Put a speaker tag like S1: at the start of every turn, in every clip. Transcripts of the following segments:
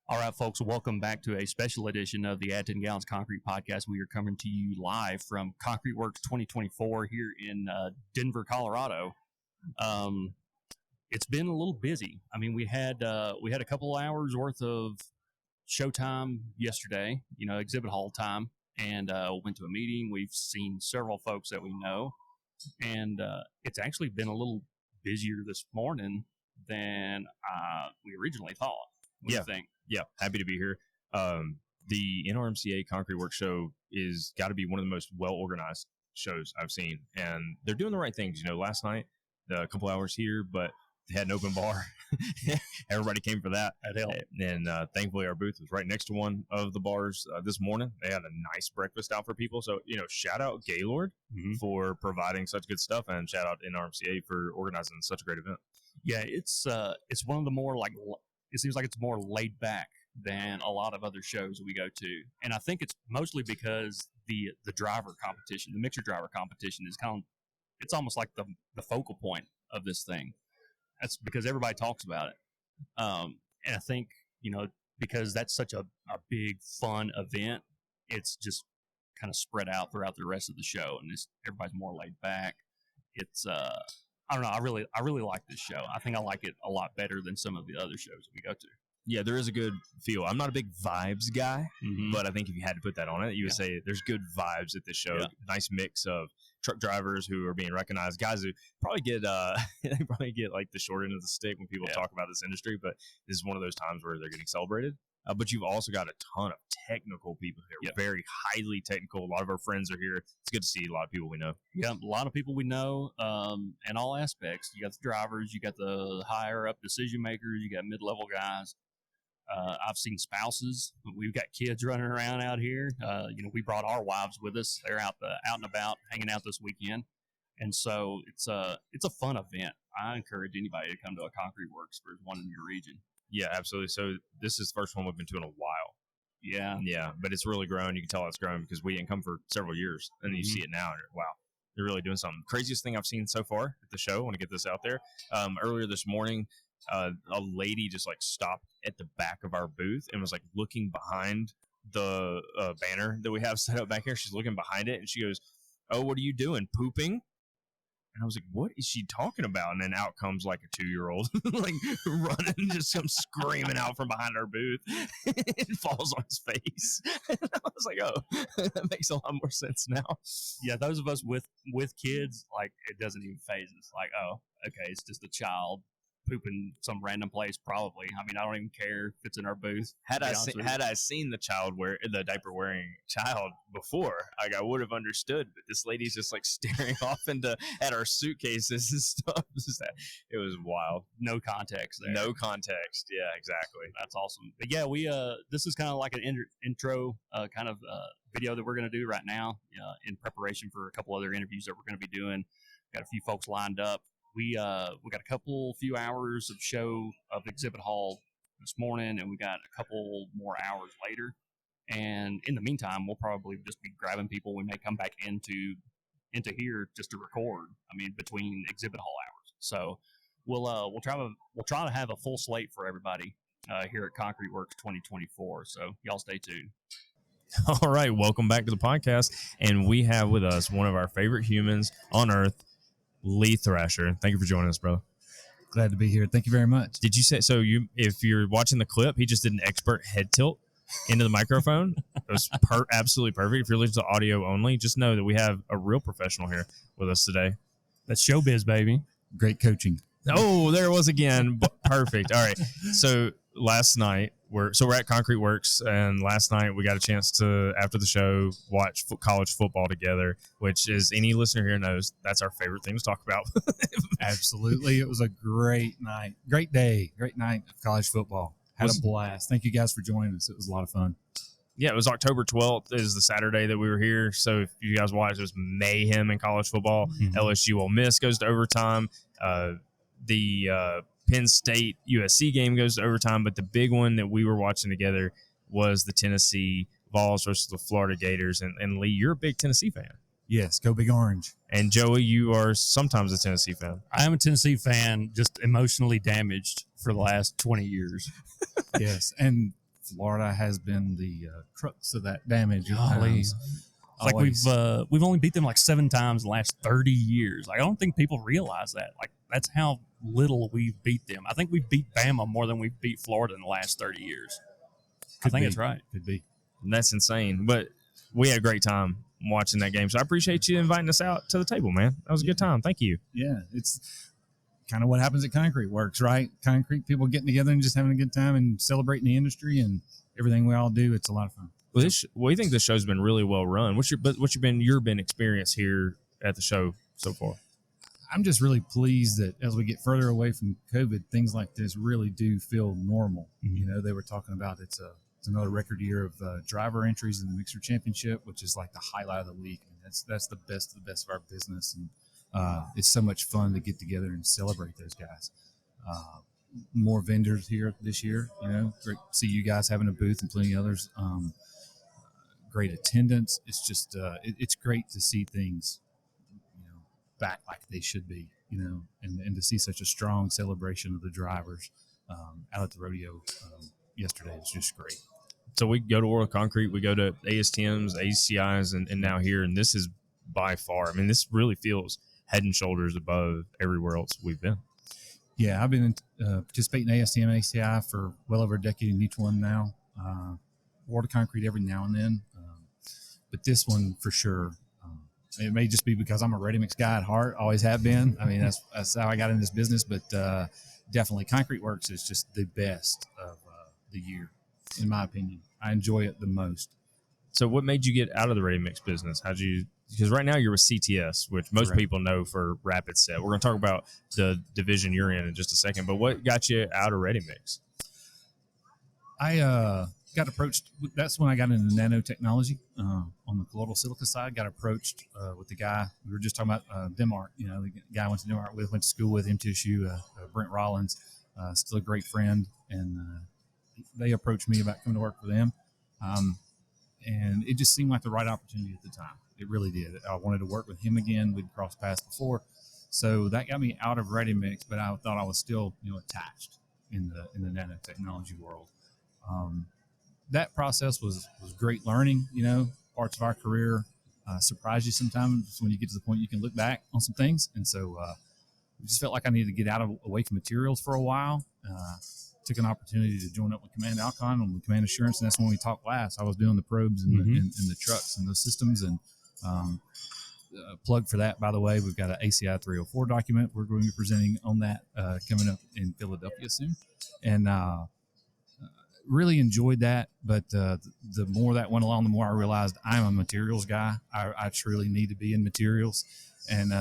S1: All right, folks, welcome back to a special edition of the Add 10 Gallons Concrete Podcast. We are coming to you live from ConcreteWorks 2024 here in Denver, Colorado. It's been a little busy. I mean, we had a couple hours worth of showtime yesterday, exhibit hall time, and went to a meeting. We've seen several folks that we know, and it's actually been a little busier this morning than we originally thought. What do you think?
S2: Yeah, happy to be here. The NRMCA ConcreteWorks show is got to be one of the most well-organized shows I've seen, and they're doing the right things. Last night, a couple hours here, but they had an open bar. Everybody came for that.
S1: That helped.
S2: And thankfully, our booth was right next to one of the bars this morning. They had a nice breakfast out for people. So, shout out Gaylord for providing such good stuff, and shout out NRMCA for organizing such a great event.
S1: Yeah, it's one of the more it seems like it's more laid back than a lot of other shows we go to. And I think it's mostly because the driver competition, the mixer driver competition is it's almost like the focal point of this thing. That's because everybody talks about it. And I think, because that's such a big, fun event, it's just kind of spread out throughout the rest of the show. And everybody's more laid back. It's, I don't know. I really like this show. I think I like it a lot better than some of the other shows we go to.
S2: Yeah, there is a good feel. I'm not a big vibes guy, but I think if you had to put that on it, you would say there's good vibes at this show. Yeah. Nice mix of truck drivers who are being recognized, guys who probably get like the short end of the stick when people talk about this industry, but this is one of those times where they're getting celebrated. But you've also got a ton of technical people here, very highly technical. A lot of our friends are here. It's good to see a lot of people we know.
S1: Yeah, a lot of people we know in all aspects. You got the drivers, you got the higher up decision makers, you got mid-level guys. I've seen spouses. We've got kids running around out here. We brought our wives with us. They're out and about, hanging out this weekend, and so it's a fun event. I encourage anybody to come to a ConcreteWorks if there's one in your region.
S2: Yeah, absolutely. So this is the first one we've been to in a while.
S1: Yeah,
S2: but it's really grown. You can tell it's grown because we didn't come for several years, and you see it now. And wow, they're really doing something. Craziest thing I've seen so far at the show. I want to get this out there. Earlier this morning, a lady just stopped at the back of our booth and was looking behind the banner that we have set up back here. She's looking behind it and she goes, "Oh, what are you doing? Pooping?" And I was like, "What is she talking about?" And then out comes a 2-year-old running, just comes screaming out from behind our booth. It falls on his face. And I was like, "Oh, that makes a lot more sense now."
S1: Yeah, those of us with kids, it doesn't even faze us. Oh, okay, it's just a child pooping some random place, probably. I mean, I don't even care if it's in our booth.
S2: Had I seen the diaper wearing child before, I would have understood. But this lady's just staring off at our suitcases and stuff. It was wild.
S1: No context there.
S2: No context. Yeah, exactly.
S1: That's awesome. But yeah, we this is kind of like an intro kind of video that we're going to do right now in preparation for a couple other interviews that we're going to be doing. Got a few folks lined up. We got a few hours of show of exhibit hall this morning, and we got a couple more hours later. And in the meantime, we'll probably just be grabbing people. We may come back into here just to record. I mean, between exhibit hall hours. So we'll try to have a full slate for everybody here at ConcreteWorks 2024. So y'all stay tuned.
S2: All right, welcome back to the podcast, and we have with us one of our favorite humans on earth, Lee Thrasher. Thank you for joining us, bro.
S3: Glad to be here. Thank you very much.
S2: Did you say so? If you're watching the clip, he just did an expert head tilt into the microphone. It was absolutely perfect. If you're listening to audio only, just know that we have a real professional here with us today.
S1: That's showbiz, baby.
S3: Great coaching.
S2: Oh, there it was again. Perfect. All right. So last night we're at ConcreteWorks, and last night we got a chance to, after the show, watch college football together, which, as any listener here knows, that's our favorite thing to talk about.
S3: Absolutely. It was a great night. Great day. Great night of college football. Had a blast. Thank you guys for joining us. It was a lot of fun.
S2: Yeah, it was October 12th is the Saturday that we were here. So if you guys watched, it was mayhem in college football. LSU Ole Miss goes to overtime. The Penn State USC game goes to overtime, but the big one that we were watching together was the Tennessee Vols versus the Florida Gators. And Lee, you're a big Tennessee fan.
S3: Yes, go Big Orange.
S2: And Joey, you are sometimes a Tennessee fan.
S1: I am a Tennessee fan, just emotionally damaged for the last 20 years.
S3: Yes, and Florida has been the crux of that damage. At
S1: Golly.
S3: times.
S1: It's like we've only beat them like 7 times in the last 30 years. Like, I don't think people realize that. Like, that's how little we've beat them. I think we've beat Bama more than we've beat Florida in the last 30 years. I think that's right.
S3: Could be.
S2: And that's insane. But we had a great time watching that game. So I appreciate you inviting us out to the table, man. That was a good time. Thank you.
S3: Yeah, it's kind of what happens at ConcreteWorks, right? Concrete people getting together and just having a good time and celebrating the industry and everything we all do. It's a lot of fun.
S2: Well, we think this show's been really well run. What's your experience here at the show so far?
S3: I'm just really pleased that as we get further away from COVID, things like this really do feel normal.
S1: Mm-hmm.
S3: You know, they were talking about it's another record year of driver entries in the Mixer Championship, which is like the highlight of the week. And that's the best of the best of our business, and it's so much fun to get together and celebrate those guys. More vendors here this year. You know, great to see you guys having a booth and plenty of others. Great attendance. It's just it's great to see things, you know, back like they should be, you know, and to see such a strong celebration of the drivers out at the rodeo yesterday was just great.
S2: So we go to World Concrete, we go to ASTMs, ACIs, and now here, and this is by far, I mean, this really feels head and shoulders above everywhere else we've been.
S3: Yeah, I've been participating in ASTM and ACI for well over a decade in each one now. World of Concrete every now and then. But this one for sure. It may just be because I'm a ready-mix guy at heart, always have been. I mean, that's how I got in this business. But definitely ConcreteWorks is just the best of the year, in my opinion. I enjoy it the most.
S2: So what made you get out of the ready-mix business? Because right now you're with CTS, which most
S3: Correct.
S2: people know for Rapid Set. We're going to talk about the division you're in just a second. But what got you out of ready-mix?
S3: I got approached. That's when I got into nanotechnology on the colloidal silica side. Got approached with the guy we were just talking about, Denmark. You know, the guy I went to Denmark with, went to school with, MTSU, Brent Rollins, still a great friend. And they approached me about coming to work for them. And it just seemed like the right opportunity at the time. It really did. I wanted to work with him again. We'd crossed paths before. So that got me out of ready mix, but I thought I was still, you know, attached in the nanotechnology world. That process was great learning. You know, parts of our career surprise you sometimes when you get to the point you can look back on some things. And so I just felt like I needed to get away from materials for a while. Took an opportunity to join up with Command Alcon on the Command Assurance, and that's when we talked last. I was doing the probes and the trucks and those systems, and plug for that, by the way, we've got an ACI 304 document we're going to be presenting on that coming up in Philadelphia soon, and really enjoyed that. But the more that went along, the more I realized I'm a materials guy. I truly need to be in materials, and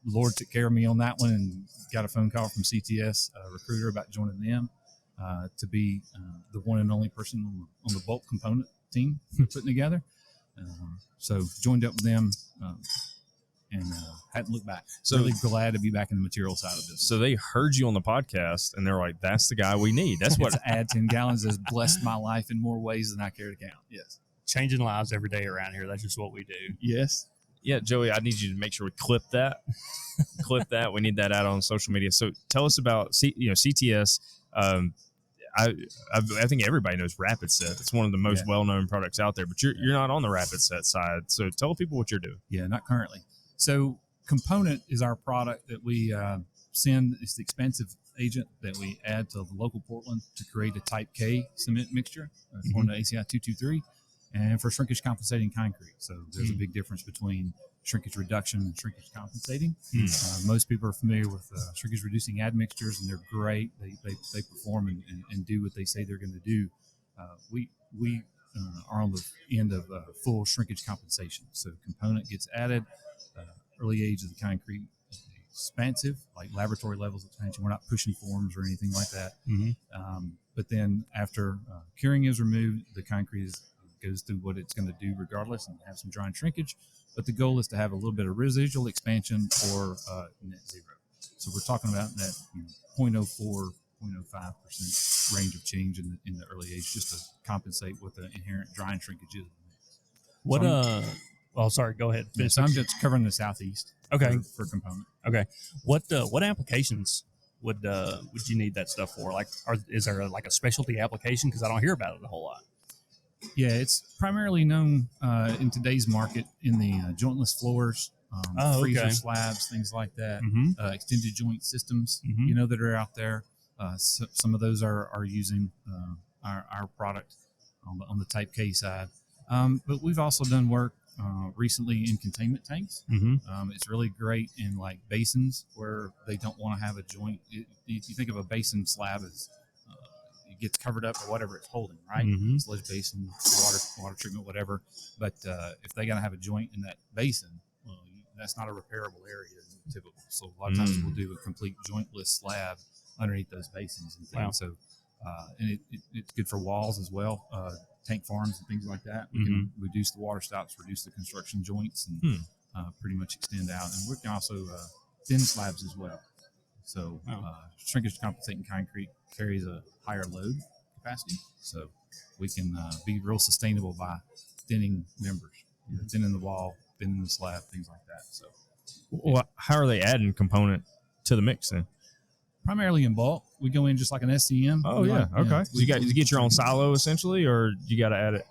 S3: Lord took care of me on that one, and got a phone call from CTS, a recruiter, about joining them to be the one and only person on the bulk component team putting together. So joined up with them and hadn't looked back. So really glad to be back in the material side of this.
S2: So they heard you on the podcast, and they're like, "That's the guy we need." That's what
S3: Add 10 gallons has blessed my life in more ways than I care to count. Yes,
S1: Changing lives every day around here. That's just what we do.
S3: yes.
S2: Yeah, Joey, I need you to make sure we clip that. We need that out on social media. So tell us about CTS. I think everybody knows Rapid Set. It's one of the most well-known products out there, but you're not on the Rapid Set side. So tell people what you're doing.
S3: Yeah, not currently. So Component is our product that we send. It's the expansive agent that we add to the local Portland to create a Type K cement mixture on the ACI 223. And for shrinkage compensating concrete. So there's a big difference between shrinkage reduction and shrinkage compensating. Most people are familiar with shrinkage reducing admixtures, and they're great. They perform and do what they say they're going to do. We are on the end of full shrinkage compensation. So component gets added, early age of the concrete, expansive, like laboratory levels expansion. We're not pushing forms or anything like that. But then after curing is removed, the concrete goes through what it's going to do regardless and have some dry and shrinkage. But the goal is to have a little bit of residual expansion or net zero. So we're talking about that 0.04, 0.05% range of change in the early age, just to compensate what the inherent dry and shrinkage is.
S1: What sorry, go ahead.
S3: So I'm just covering the southeast.
S1: Okay.
S3: For component.
S1: Okay. What applications would you need that stuff for? Like, is there like a specialty application? Because I don't hear about it a whole lot.
S3: Yeah, it's primarily known in today's market in the jointless floors, freezer slabs, things like that, extended joint systems, that are out there. So some of those are using our product on the Type K side. But we've also done work recently in containment tanks. It's really great in like basins where they don't want to have a joint. You think of a basin slab as it gets covered up or whatever it's holding, right? Sludge basin, water treatment, whatever. But if they got to have a joint in that basin, well, that's not a repairable area typical. So a lot of times we'll do a complete jointless slab underneath those basins and things.
S1: Wow.
S3: So and it's good for walls as well, tank farms and things like that. We can reduce the water stops, reduce the construction joints, and pretty much extend out. And we can also thin slabs as well. So shrinkage-compensating concrete carries a higher load capacity, so we can be real sustainable by thinning members, thinning the wall, thinning the slab, things like that. So,
S2: well, how are they adding component to the mix then?
S3: Primarily in bulk. We go in just like an SCM.
S2: Oh, yeah. Okay. So you get your own silo essentially, or you got to add it?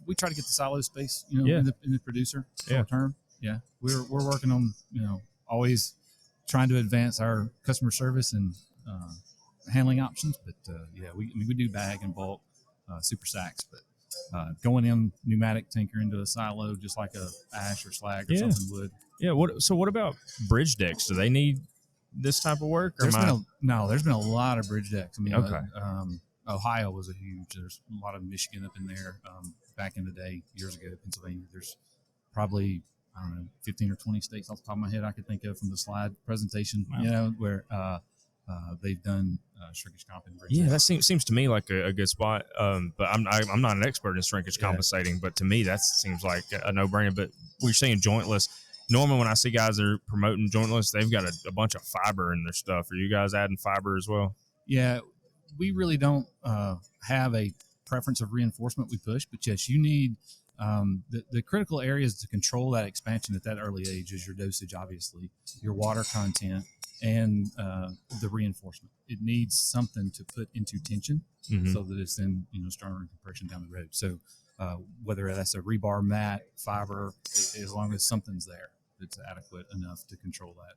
S3: We try to get the silo space, in the producer short term. Yeah. We're working on, always trying to advance our customer service and handling options. But we do bag and bulk, super sacks, but going in pneumatic tanker into a silo, just like a ash or slag or something would.
S2: Yeah. What about bridge decks? Do they need this type of work?
S3: There's been a lot of bridge decks. I mean, Ohio was there's a lot of Michigan up in there back in the day, years ago. Pennsylvania, there's probably, I don't know, 15 or 20 states off the top of my head I could think of from the slide presentation, where they've done shrinkage comp and bridge
S2: decks.
S3: That
S2: seems to me like a good spot. But I'm not an expert in shrinkage compensating, but to me that seems like a no-brainer. But we're saying jointless. Normally, when I see guys that are promoting jointless, they've got a bunch of fiber in their stuff. Are you guys adding fiber as well?
S3: Yeah, we really don't have a preference of reinforcement we push, but yes, you need the critical areas to control that expansion at that early age is your dosage, obviously, your water content, and the reinforcement. It needs something to put into tension so that it's then stronger in compression down the road. So whether that's a rebar mat, fiber, as long as something's there that's adequate enough to control that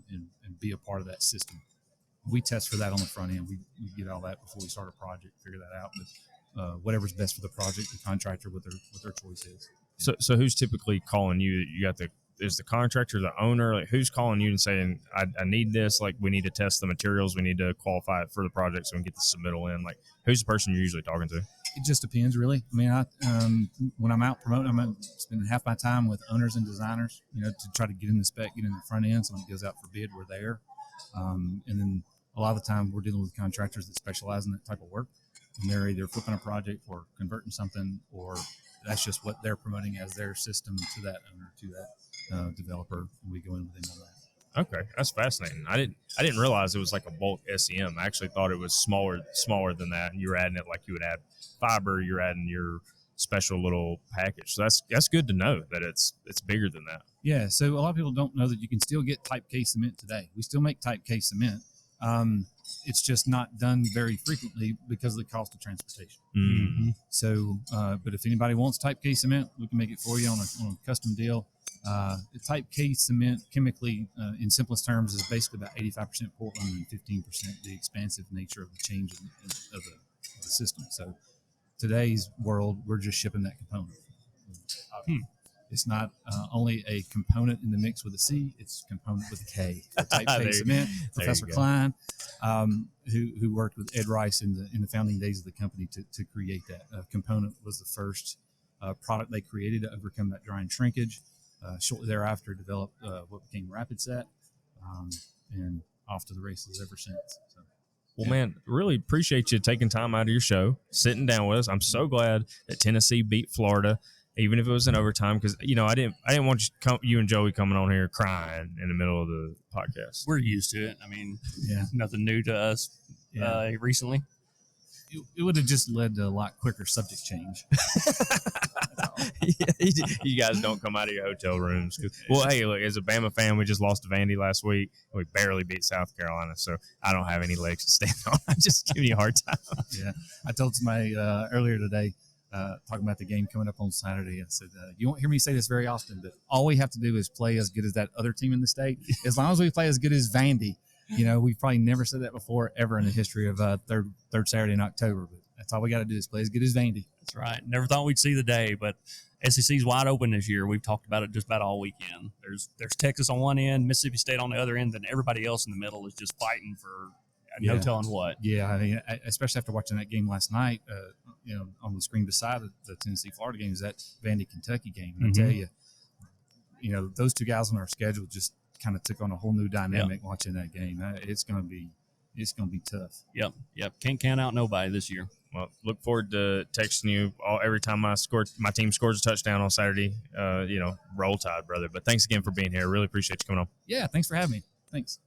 S3: and be a part of that system. We test for that on the front end. We get all that before we start a project, figure that out. But whatever's best for the project, the contractor, what their choice is.
S2: So who's typically calling you? You got is the contractor, the owner? Like, who's calling you and saying, I need this? Like, we need to test the materials. We need to qualify it for the project so we can get the submittal in. Like, who's the person you're usually talking to?
S3: It just depends, really. I mean, when I'm out promoting, I'm spending half my time with owners and designers, to try to get in the spec, get in the front end. So when it goes out for bid, we're there. And then a lot of the time we're dealing with contractors that specialize in that type of work. And they're either flipping a project or converting something, or that's just what they're promoting as their system to that owner, to that developer. And we go in with them on that.
S2: Okay, that's fascinating. I didn't realize it was like a bulk SEM. I actually thought it was smaller than that. And you were adding it like you would add fiber. You're adding your special little package. So that's good to know that it's bigger than that.
S3: Yeah. So a lot of people don't know that you can still get Type K cement today. We still make Type K cement. It's just not done very frequently because of the cost of transportation. So, but if anybody wants Type K cement, we can make it for you on a custom deal. The Type K cement chemically, in simplest terms, is basically about 85% Portland and 15% the expansive nature of the change of the system. So today's world, we're just shipping that component. It's not only a component in the mix with a C, it's a component with a K. Type K cement. Professor Klein, who worked with Ed Rice in the founding days of the company to create that component, was the first product they created to overcome that dry and shrinkage. Shortly thereafter, developed what became Rapid Set, and off to the races ever since. So,
S2: well, man, really appreciate you taking time out of your show, sitting down with us. I'm so glad that Tennessee beat Florida, even if it was in overtime, because I didn't want you and Joey coming on here crying in the middle of the podcast.
S1: We're used to it. I mean, nothing new to us recently.
S3: It would have just led to a lot quicker subject change. That's all.
S2: You guys don't come out of your hotel rooms. Well, hey, look, as a Bama fan, we just lost to Vandy last week. We barely beat South Carolina, so I don't have any legs to stand on. I'm just giving you a hard time.
S3: Yeah, I told somebody earlier today, talking about the game coming up on Saturday. I said, you won't hear me say this very often, but all we have to do is play as good as that other team in the state. As long as we play as good as Vandy, we've probably never said that before ever in the history of third Saturday in October. But that's all we got to do is play as good as Vandy.
S1: That's right. Never thought we'd see the day, but SEC's wide open this year. We've talked about it just about all weekend. There's Texas on one end, Mississippi State on the other end, and everybody else in the middle is just fighting for no telling what.
S3: Yeah, I mean, especially after watching that game last night, on the screen beside the Tennessee-Florida game is that Vandy-Kentucky game. And I tell you, those two guys on our schedule just kind of took on a whole new dynamic watching that game. It's going to be tough.
S1: Yep. Can't count out nobody this year.
S2: Well, look forward to texting you every time my team scores a touchdown on Saturday. Roll Tide, brother. But thanks again for being here. Really appreciate you coming on.
S3: Yeah, thanks for having me. Thanks.